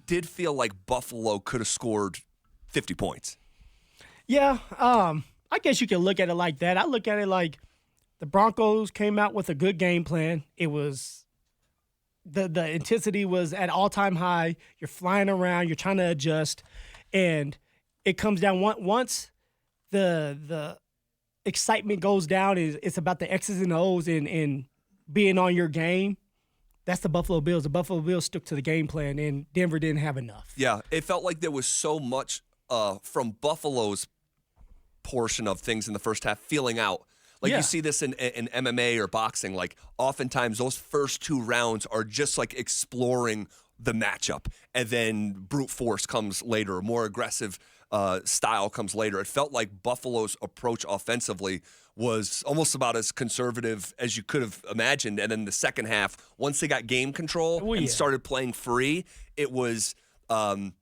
did feel like Buffalo could have scored 50 points. Yeah, I guess you can look at it like that. I look at it like the Broncos came out with a good game plan. It was the intensity was at all-time high. You're flying around. You're trying to adjust. And it comes down once the excitement goes down. It's about the X's and O's and being on your game. That's the Buffalo Bills. The Buffalo Bills stuck to the game plan, and Denver didn't have enough. Yeah, it felt like there was so much from Buffalo's portion of things in the first half feeling out. Like you see this in MMA or boxing, like oftentimes those first 2 rounds are just like exploring the matchup, and then brute force comes later, more aggressive style comes later. It felt like Buffalo's approach offensively was almost about as conservative as you could have imagined, and then the second half, once they got game control and started playing free, it was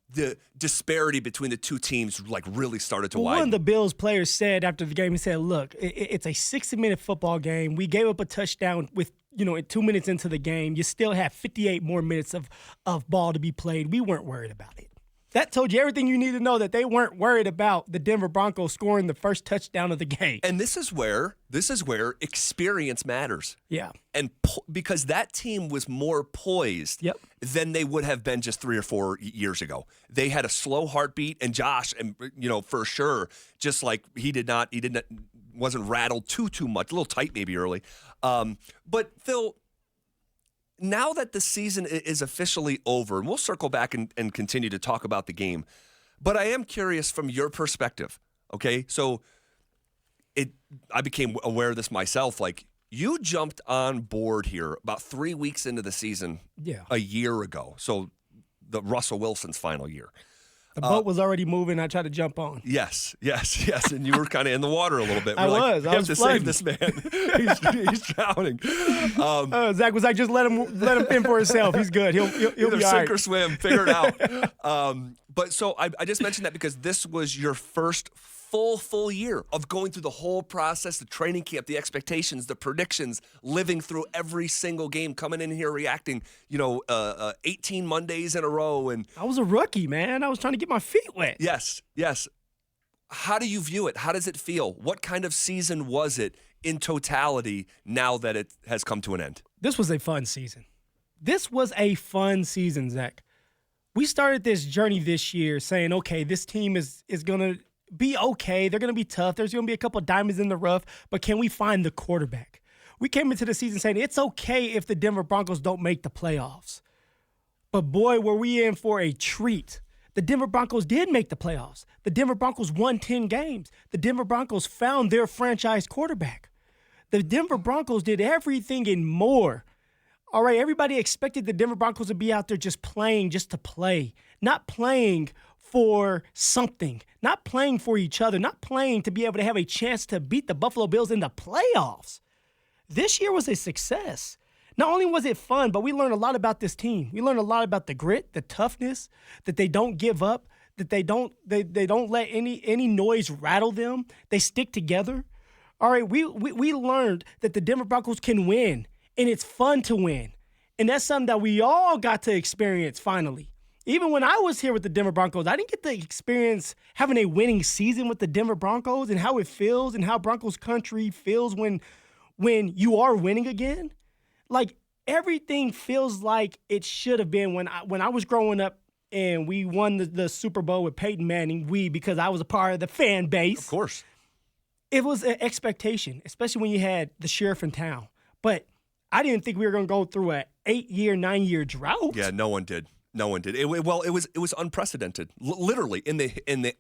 the disparity between the two teams like really started to widen. One of the Bills players said after the game, he said, look, it's a 60-minute football game. We gave up a touchdown with, 2 minutes into the game. You still have 58 more minutes of ball to be played. We weren't worried about it. That told you everything you need to know, that they weren't worried about the Denver Broncos scoring the first touchdown of the game. And this is where experience matters. Yeah. And because that team was more poised than they would have been just 3 or 4 years ago. They had a slow heartbeat, and Josh, and for sure, just like he wasn't rattled too much, a little tight maybe early. But Phil, now that the season is officially over, and we'll circle back and continue to talk about the game, but I am curious from your perspective, okay? So I became aware of this myself. Like, you jumped on board here about 3 weeks into the season a year ago, so the Russell Wilson's final year. The boat was already moving. I tried to jump on. Yes. And you were kind of in the water a little bit. I was save this man. He's drowning. Zach was like, just let him fend for himself. He's good. He'll be all right. Sink or swim. Figure it out. But so I just mentioned that because this was your first full year of going through the whole process, the training camp, the expectations, the predictions, living through every single game, coming in here reacting, 18 Mondays in a row. And I was a rookie, man. I was trying to get my feet wet. Yes. How do you view it? How does it feel? What kind of season was it in totality now that it has come to an end? This was a fun season. Zach. We started this journey this year saying, okay, this team is going to be okay. They're going to be tough. There's going to be a couple of diamonds in the rough, but can we find the quarterback? We came into the season saying it's okay if the Denver Broncos don't make the playoffs. But boy, were we in for a treat. The Denver Broncos did make the playoffs. The Denver Broncos won 10 games. The Denver Broncos found their franchise quarterback. The Denver Broncos did everything and more. All right, everybody expected the Denver Broncos to be out there just playing just to play, not playing for something, not playing for each other, not playing to be able to have a chance to beat the Buffalo Bills in the playoffs. This year was a success. Not only was it fun, but we learned a lot about this team. We learned a lot about the grit, the toughness, that they don't give up, that they don't let any noise rattle them. They stick together. All right, we learned that the Denver Broncos can win, and it's fun to win. And that's something that we all got to experience finally. Even when I was here with the Denver Broncos, I didn't get to experience having a winning season with the Denver Broncos and how it feels and how Broncos country feels when you are winning again. Like, everything feels like it should have been when I was growing up and we won the Super Bowl with Peyton Manning. Because I was a part of the fan base. Of course. It was an expectation, especially when you had the sheriff in town. But I didn't think we were going to go through an 8-year, 9-year drought. Yeah, no one did. It was unprecedented. Literally in the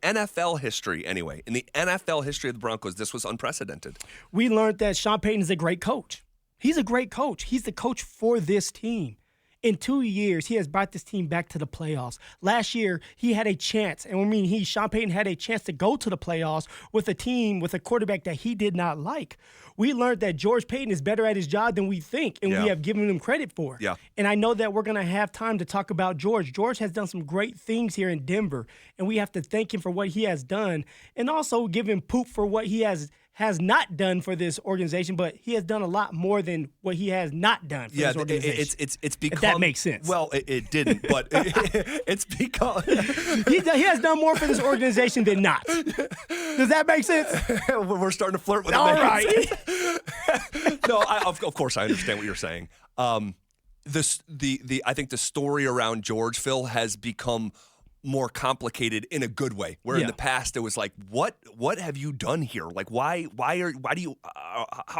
NFL history anyway. In the NFL history of the Broncos, this was unprecedented. We learned that Sean Payton is a great coach. He's a great coach. He's the coach for this team. In 2 years, he has brought this team back to the playoffs. Last year, he had a chance, and Sean Payton had a chance to go to the playoffs with a team, with a quarterback that he did not like. We learned that George Payton is better at his job than we think, and we have given him credit for. Yeah. And I know that we're going to have time to talk about George. George has done some great things here in Denver, and we have to thank him for what he has done, and also give him poop for what he has has not done for this organization, but he has done a lot more than what he has not done for this organization. It's become, if that makes sense. Well, it didn't, but it's become he has done more for this organization than not. Does that make sense? We're starting to flirt with it. All right. No, of course I understand what you're saying. I think the story around George, Phil, has become more complicated in a good way. Where in the past it was like, what have you done here? Like, how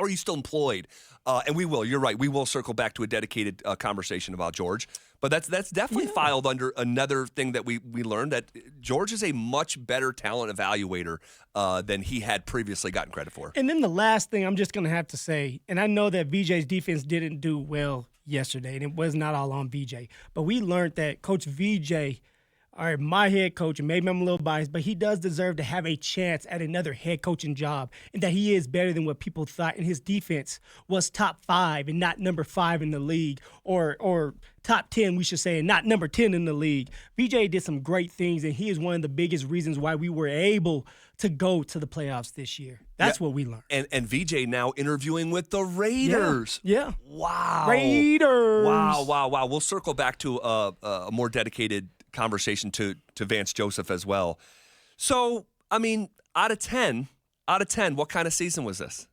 are you still employed? And you're right. We will circle back to a dedicated conversation about George. But that's definitely filed under another thing that we learned, that George is a much better talent evaluator than he had previously gotten credit for. And then the last thing I'm just going to have to say, and I know that VJ's defense didn't do well yesterday, and it was not all on VJ, but we learned that Coach VJ, all right, my head coach, and maybe I'm a little biased, but he does deserve to have a chance at another head coaching job, and that he is better than what people thought, and his defense was top 5 and not number 5 in the league, or top 10, we should say, and not number 10 in the league. VJ did some great things, and he is one of the biggest reasons why we were able to go to the playoffs this year. That's what we learned. And VJ now interviewing with the Raiders. Yeah. Wow. Raiders. Wow. We'll circle back to a more dedicated conversation to Vance Joseph as well. So, I mean, out of 10, what kind of season was this?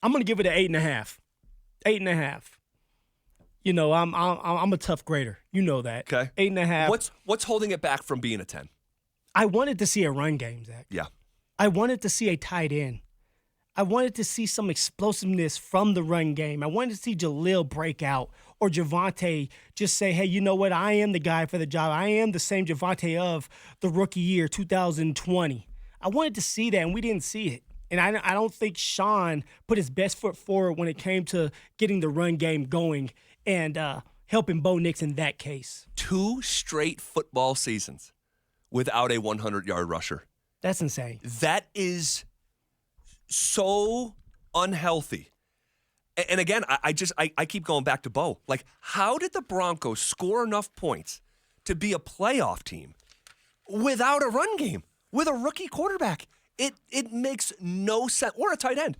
I'm going to give it an 8.5. 8.5. You know, I'm a tough grader. You know that. Okay. 8.5. What's holding it back from being a 10? I wanted to see a run game, Zach. Yeah. I wanted to see a tight end. I wanted to see some explosiveness from the run game. I wanted to see Jaleel break out, or Javonte just say, hey, you know what? I am the guy for the job. I am the same Javonte of the rookie year, 2020. I wanted to see that, and we didn't see it. And I don't think Sean put his best foot forward when it came to getting the run game going and helping Bo Nix in that case. 2 straight football seasons without a 100-yard rusher. That's insane. That is so unhealthy. And again, I keep going back to Bo. Like, how did the Broncos score enough points to be a playoff team without a run game, with a rookie quarterback? It makes no sense. Or a tight end.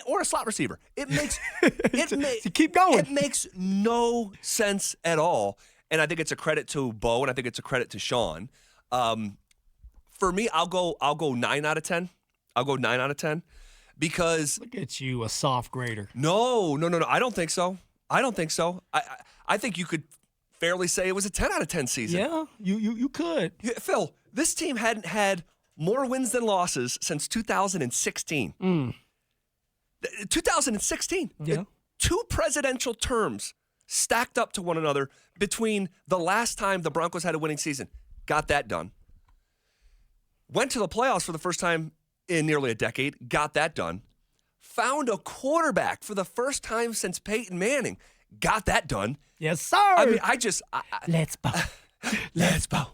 Or a slot receiver. Keep going. It makes no sense at all. And I think it's a credit to Bo, and I think it's a credit to Sean. For me, I'll go 9 out of 10. I'll go 9 out of 10 because look at you, a soft grader. No. I don't think so. I think you could fairly say it was a 10 out of 10 season. Yeah, you could. Yeah, Phil, this team hadn't had more wins than losses since 2016. 2016. Yeah. 2 presidential terms stacked up to one another between the last time the Broncos had a winning season. Got that done. Went to the playoffs for the first time in nearly a decade. Got that done. Found a quarterback for the first time since Peyton Manning. Got that done. Yes, sir. I mean, Let's bow. Let's bow.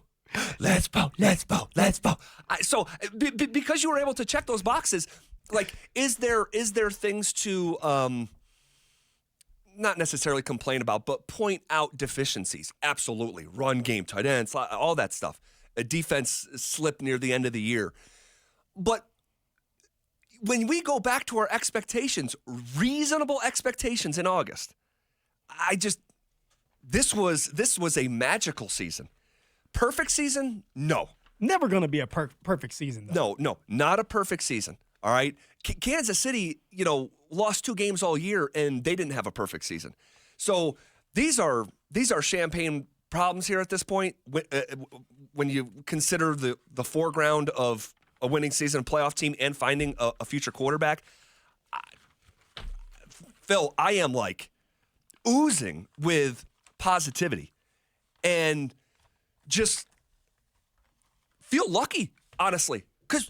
Let's bow. Let's bow. Let's bow. So because you were able to check those boxes, like, is there things to not necessarily complain about, but point out deficiencies? Absolutely. Run game, tight ends, all that stuff. A defense slipped near the end of the year. But when we go back to our expectations, reasonable expectations in August, this was a magical season. Perfect season? No. Never going to be a perfect season, though. No, not a perfect season. All right? Kansas City, lost 2 games all year, and they didn't have a perfect season. So these are champagne problems here at this point. When you consider the foreground of a winning season, playoff team, and finding a future quarterback, Phil, I am like oozing with positivity and just feel lucky, honestly. Because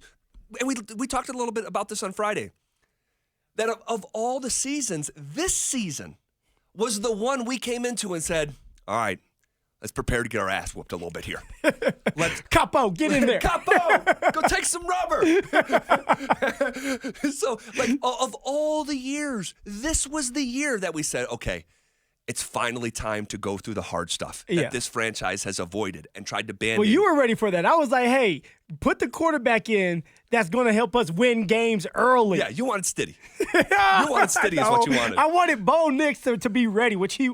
we talked a little bit about this on Friday, that of all the seasons, this season was the one we came into and said, all right, let's prepare to get our ass whooped a little bit here. Capo, get in there. Capo, go take some rubber. So, like, of all the years, this was the year that we said, okay, it's finally time to go through the hard stuff that this franchise has avoided and tried to band-aid. Well, you were ready for that. I was like, hey, Put the quarterback in that's going to help us win games early. Yeah, you wanted Stiddy. You wanted Stiddy is what you wanted. I wanted Bo Nix to be ready, which he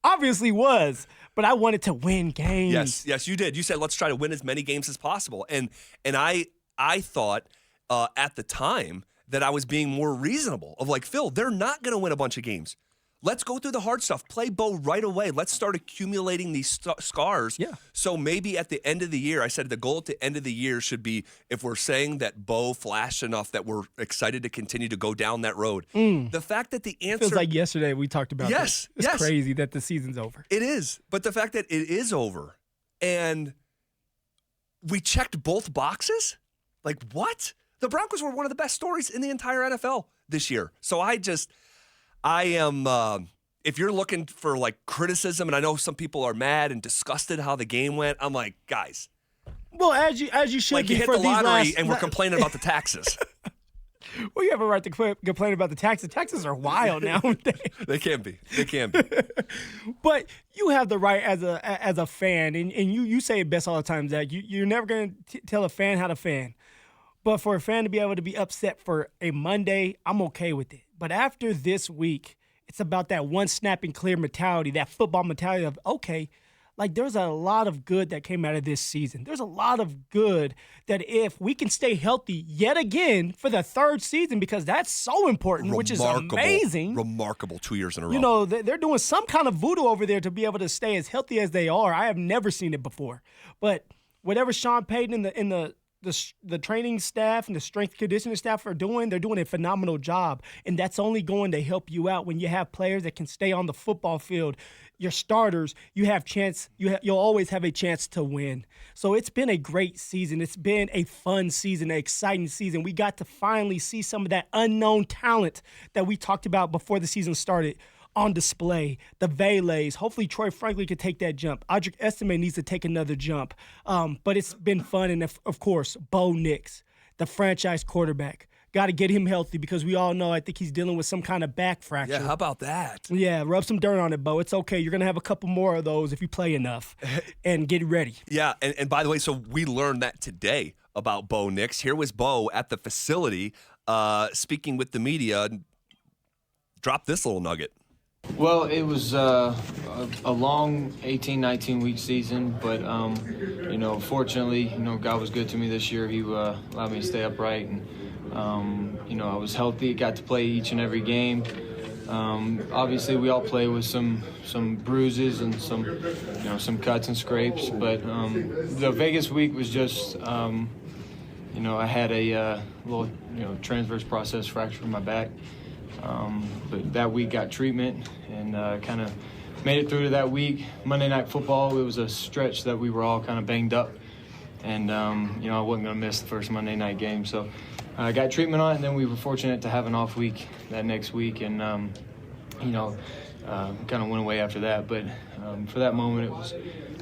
obviously was, but I wanted to win games. Yes, you did. You said, let's try to win as many games as possible. And I thought at the time that I was being more reasonable of like, Phil, they're not going to win a bunch of games. Let's go through the hard stuff. Play Bo right away. Let's start accumulating these scars. Yeah. So maybe at the end of the year, I said the goal at the end of the year should be, if we're saying that Bo flashed enough that we're excited to continue to go down that road. The fact that the answer feels like yesterday we talked about this. It's crazy that the season's over. It is. But the fact that it is over and we checked both boxes? Like, what? The Broncos were one of the best stories in the entire NFL this year. So I am, if you're looking for like criticism, and I know some people are mad and disgusted how the game went, I'm like, guys. Well, as you should like be you hit for the these lottery and we're complaining about the taxes. Well, you have a right to complain about the taxes. Taxes are wild now. They can be. But you have the right as a fan, and you say it best all the time, Zach. You're never going to tell a fan how to fan. But for a fan to be able to be upset for a Monday, I'm okay with it. But after this week, it's about that one snap and clear mentality, that football mentality of, okay, like there's a lot of good that came out of this season. There's a lot of good that if we can stay healthy yet again for the third season, because that's so important, which is amazing. Remarkable 2 years in a row. You know, they're doing some kind of voodoo over there to be able to stay as healthy as they are. I have never seen it before. But whatever Sean Payton in the training staff and the strength conditioning staff are doing, they're doing a phenomenal job. And that's only going to help you out when you have players that can stay on the football field. Your starters, you'll always have a chance to win. So it's been a great season. It's been a fun season, an exciting season. We got to finally see some of that unknown talent that we talked about before the season started on display. The Valets. Hopefully Troy Franklin can take that jump. Audric Estime needs to take another jump. But it's been fun. And, of course, Bo Nix, the franchise quarterback. Got to get him healthy because we all know I think he's dealing with some kind of back fracture. Yeah, how about that? Yeah, rub some dirt on it, Bo. It's okay. You're going to have a couple more of those if you play enough. And get ready. Yeah, and by the way, so we learned that today about Bo Nix. Here was Bo at the facility speaking with the media. Drop this little nugget. Well, it was a long 18, 19-week season, but, fortunately, God was good to me this year. He allowed me to stay upright, and, I was healthy, got to play each and every game. Obviously, we all play with some bruises and some cuts and scrapes, but the Vegas week was just, I had a little, transverse process fracture in my back. But that week got treatment and kind of made it through to that week. Monday Night Football, it was a stretch that we were all kind of banged up. And, I wasn't going to miss the first Monday night game. So I got treatment on it, and then we were fortunate to have an off week that next week. And, kind of went away after that. But for that moment, it was,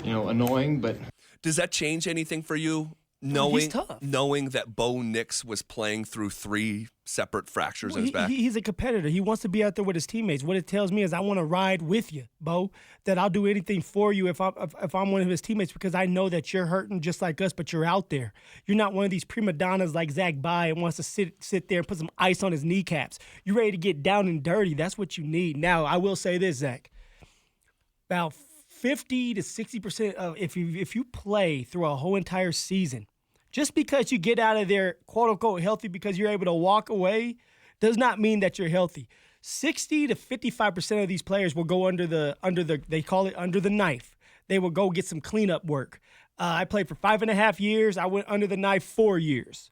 annoying. But does that change anything for you? He's tough. Knowing that Bo Nix was playing through 3 separate fractures in his back. He's a competitor. He wants to be out there with his teammates. What it tells me is I want to ride with you, Bo, that I'll do anything for you if I'm one of his teammates because I know that you're hurting just like us, but you're out there. You're not one of these prima donnas like Zach Bye and wants to sit there and put some ice on his kneecaps. You're ready to get down and dirty. That's what you need. Now, I will say this, Zach. About 50 to 60% of if you play through a whole entire season, just because you get out of there, quote unquote, healthy because you're able to walk away, does not mean that you're healthy. 60 to 55% of these players will go under the they call it under the knife. They will go get some cleanup work. I played for 5.5 years. I went under the knife 4 years.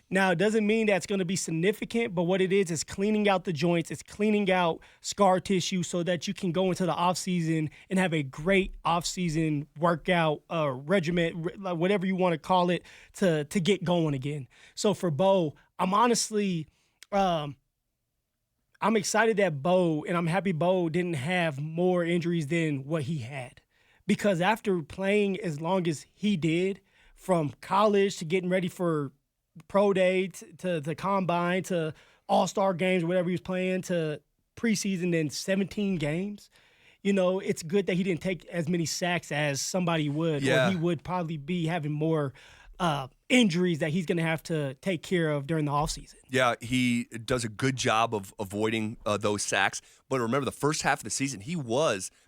Now, it doesn't mean that's going to be significant, but what it is cleaning out the joints. It's cleaning out scar tissue so that you can go into the offseason and have a great offseason workout regimen, whatever you want to call it, to get going again. So for Bo, I'm honestly I'm excited that Bo, and I'm happy Bo didn't have more injuries than what he had. Because after playing as long as he did, from college to getting ready for pro day to the combine to all-star games, whatever he was playing, to preseason and 17 games, it's good that he didn't take as many sacks as somebody would. Yeah. Or he would probably be having more injuries that he's going to have to take care of during the offseason. Yeah, he does a good job of avoiding those sacks. But remember, the first half of the season,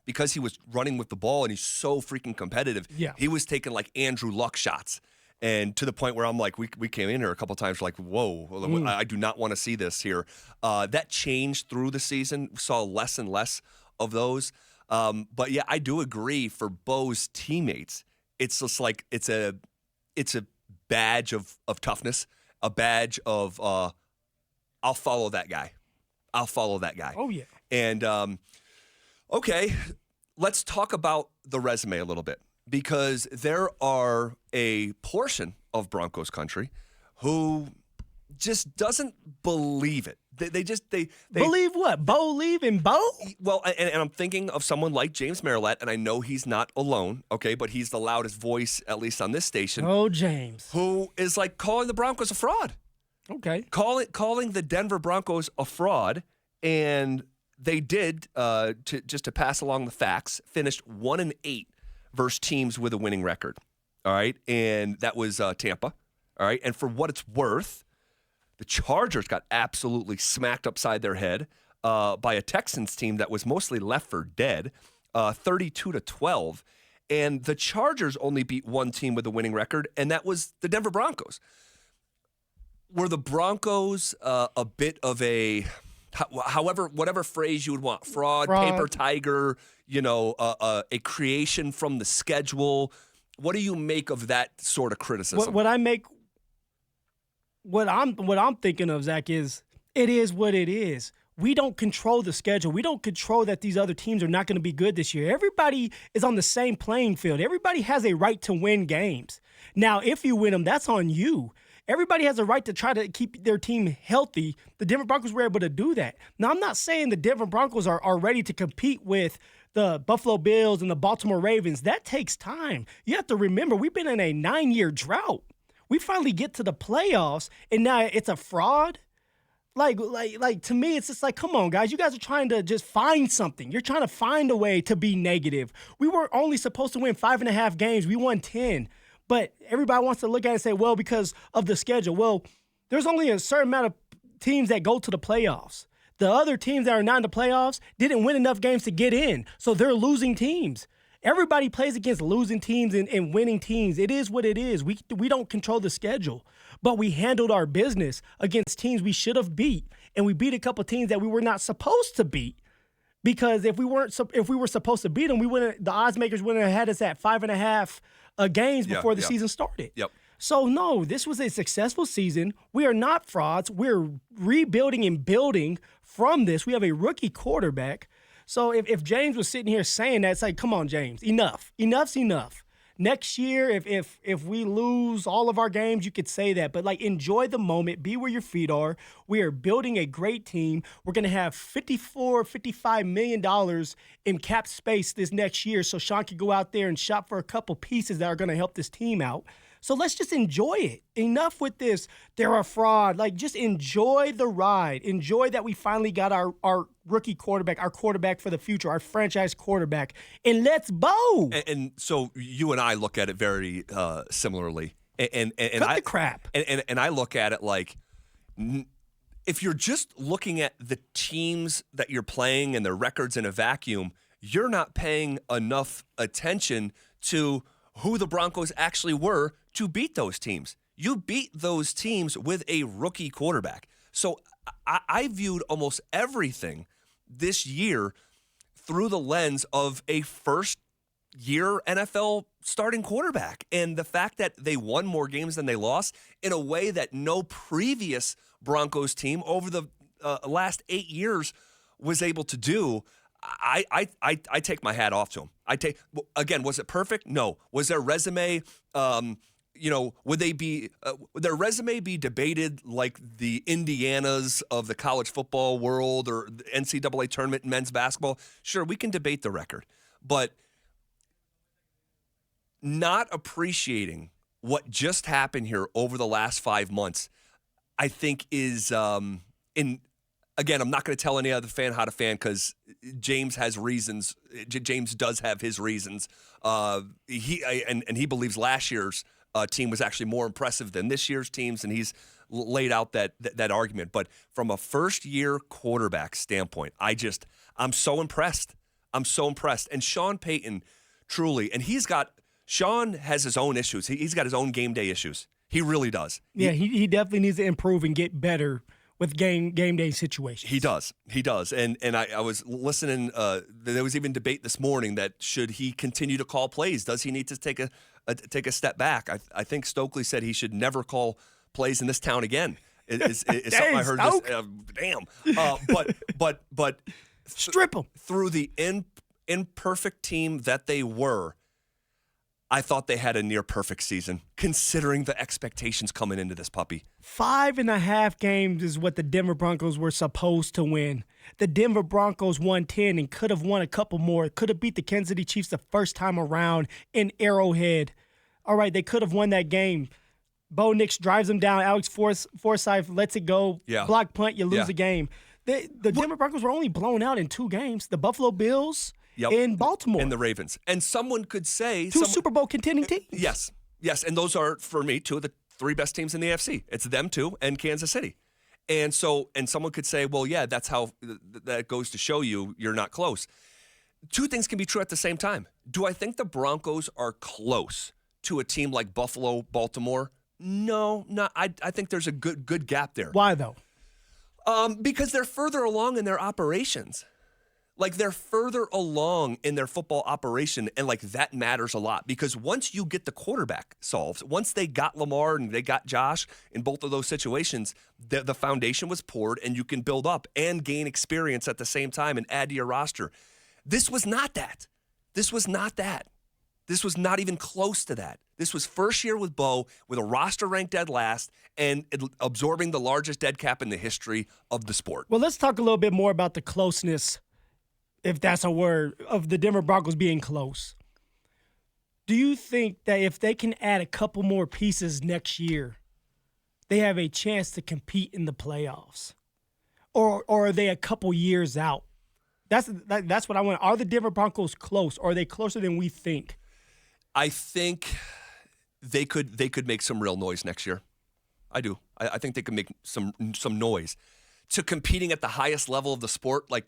because he was running with the ball and he's so freaking competitive, he was taking like Andrew Luck shots. And to the point where I'm like, we came in here a couple times, like, whoa, I do not want to see this here. That changed through the season. We saw less and less of those. But yeah, I do agree for Bo's teammates. It's just like it's a badge of toughness, a badge of I'll follow that guy. Oh yeah. And okay, let's talk about the resume a little bit, because there are a portion of Broncos country who just doesn't believe it. They believe what? Bo leaving Bo? Well, and I'm thinking of someone like James Merrillet, and I know he's not alone, okay, but he's the loudest voice, at least on this station. Oh, James. Who is like calling the Broncos a fraud. Okay. Calling the Denver Broncos a fraud, and they did, to pass along the facts, finished 1-8 versus teams with a winning record, all right? And that was Tampa, all right? And for what it's worth, the Chargers got absolutely smacked upside their head by a Texans team that was mostly left for dead, 32-12. And the Chargers only beat one team with a winning record, and that was the Denver Broncos. Were the Broncos a bit of a, whatever phrase you would want, fraud. Paper tiger, a creation from the schedule? What do you make of that sort of criticism? What I'm thinking of, Zach, is it is what it is. We don't control the schedule. We don't control that these other teams are not going to be good this year. Everybody is on the same playing field. Everybody has a right to win games. Now, if you win them, that's on you. Everybody has a right to try to keep their team healthy. The Denver Broncos were able to do that. Now, I'm not saying the Denver Broncos are ready to compete with the Buffalo Bills and the Baltimore Ravens. That takes time. You have to remember, we've been in a 9-year drought. We finally get to the playoffs, and now it's a fraud. Like to me, it's just like, come on, guys. You guys are trying to just find something. You're trying to find a way to be negative. We were only supposed to win 5.5 games. We won 10. But everybody wants to look at it and say, well, because of the schedule. Well, there's only a certain amount of teams that go to the playoffs. The other teams that are not in the playoffs didn't win enough games to get in, so they're losing teams. Everybody plays against losing teams and winning teams. It is what it is. We don't control the schedule, but we handled our business against teams we should have beat, and we beat a couple teams that we were not supposed to beat. Because if we were supposed to beat them, the odds makers wouldn't have had us at 5.5 games before the season started. Yep. So no, this was a successful season. We are not frauds. We're rebuilding and building from this. We have a rookie quarterback. So if James was sitting here saying that, it's like, come on, James, enough. Enough's enough. Next year, if we lose all of our games, you could say that. But, enjoy the moment. Be where your feet are. We are building a great team. We're going to have $55 million in cap space this next year, so Sean can go out there and shop for a couple pieces that are going to help this team out. So let's just enjoy it. Enough with this, they're a fraud. Just enjoy the ride. Enjoy that we finally got our rookie quarterback, our quarterback for the future, our franchise quarterback. And let's bow. And so you and I look at it very similarly. And cut the crap. And I look at it like, if you're just looking at the teams that you're playing and their records in a vacuum, you're not paying enough attention to who the Broncos actually were to beat those teams. You beat those teams with a rookie quarterback. So I viewed almost everything this year through the lens of a first-year NFL starting quarterback. And the fact that they won more games than they lost in a way that no previous Broncos team over the last 8 years was able to do, I take my hat off to him. Again, was it perfect? No. Was their resume, would their resume be debated like the Indianas of the college football world or the NCAA tournament in men's basketball? Sure, we can debate the record, but not appreciating what just happened here over the last 5 months, I think is Again, I'm not going to tell any other fan how to fan because James has reasons. James does have his reasons. He believes last year's team was actually more impressive than this year's teams, and he's laid out that argument. But from a first-year quarterback standpoint, I'm so impressed. I'm so impressed. And Sean Payton, truly, and Sean has his own issues. He's got his own game day issues. He really does. Yeah, he definitely needs to improve and get better with game day situations. He does. And I was listening. There was even debate this morning that should he continue to call plays? Does he need to take a step back? I think Stokely said he should never call plays in this town again. Is something I heard. But strip them through the imperfect team that they were. I thought they had a near perfect season, considering the expectations coming into this puppy. 5.5 games is what the Denver Broncos were supposed to win. The Denver Broncos won 10 and could have won a couple more. Could have beat the Kansas City Chiefs the first time around in Arrowhead. All right, they could have won that game. Bo Nix drives them down. Alex Forsythe lets it go. Yeah. Block punt, you lose the game. The Denver Broncos were only blown out in 2 games. The Buffalo Bills in Baltimore. And the Ravens. And someone could say... Two Super Bowl contending teams. Yes. And those are, for me, 2 of the 3 best teams in the AFC. It's them 2 and Kansas City. And someone could say, well, yeah, that's how that goes to show you're not close. 2 things can be true at the same time. Do I think the Broncos are close to a team like Buffalo, Baltimore? No, not. I think there's a good gap there. Why, though? Because they're further along in their operations. Like, they're further along in their football operation, and, like, that matters a lot. Because once you get the quarterback solved, once they got Lamar and they got Josh in both of those situations, the foundation was poured, and you can build up and gain experience at the same time and add to your roster. This was not that. This was not even close to that. This was first year with Bo, with a roster ranked dead last, and absorbing the largest dead cap in the history of the sport. Well, let's talk a little bit more about the closeness, if that's a word, of the Denver Broncos being close. Do you think that if they can add a couple more pieces next year, they have a chance to compete in the playoffs? Or are they a couple years out? That's what I want. Are the Denver Broncos close? Or are they closer than we think? I think they could make some real noise next year. I do. I think they could make some noise. To competing at the highest level of the sport, like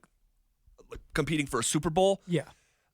competing for a Super Bowl. Yeah.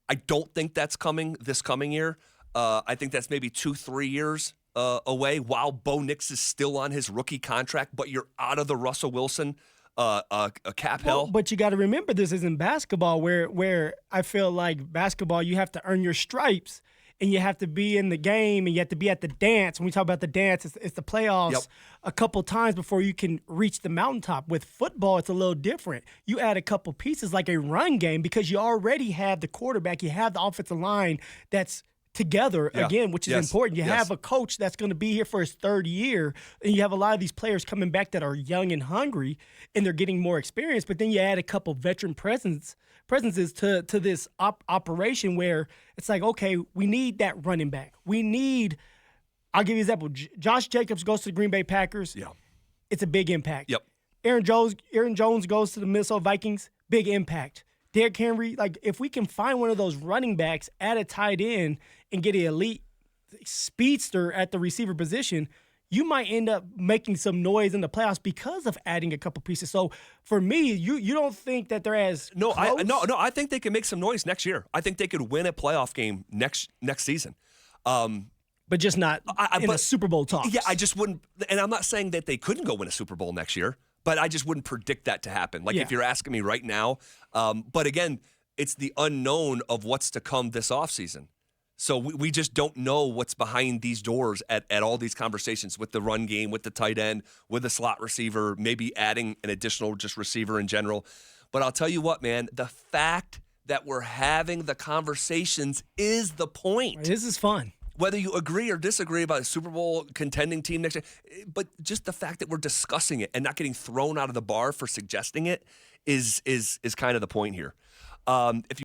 I don't think that's coming this coming year. I think that's maybe 2-3 years away while Bo Nix is still on his rookie contract, but you're out of the Russell Wilson a cap hell. But you got to remember, this isn't basketball where I feel like basketball, you have to earn your stripes. And you have to be in the game, and you have to be at the dance. When we talk about the dance, it's the playoffs a couple times before you can reach the mountaintop. With football, it's a little different. You add a couple pieces like a run game because you already have the quarterback. You have the offensive line that's together again, which is important. You have a coach that's going to be here for his 3rd year, and you have a lot of these players coming back that are young and hungry, and they're getting more experience. But then you add a couple veteran presences to this operation where it's like, okay, we need that running back. I'll give you an example. Josh Jacobs goes to the Green Bay Packers. Yeah. It's a big impact. Yep. Aaron Jones goes to the Minnesota Vikings. Big impact. Derrick Henry, like, if we can find one of those running backs, add a tight end, and get an elite speedster at the receiver position, you might end up making some noise in the playoffs because of adding a couple pieces. So for me, you don't think that they're as close? I think they can make some noise next year. I think they could win a playoff game next season. But just not in a Super Bowl talk. Yeah, I just wouldn't. And I'm not saying that they couldn't go win a Super Bowl next year, but I just wouldn't predict that to happen. Like if you're asking me right now. But again, it's the unknown of what's to come this offseason. So we just don't know what's behind these doors at all these conversations with the run game, with the tight end, with the slot receiver, maybe adding an additional just receiver in general. But I'll tell you what, man, the fact that we're having the conversations is the point. This is fun. Whether you agree or disagree about a Super Bowl contending team next year, but just the fact that we're discussing it and not getting thrown out of the bar for suggesting it is kind of the point here. If you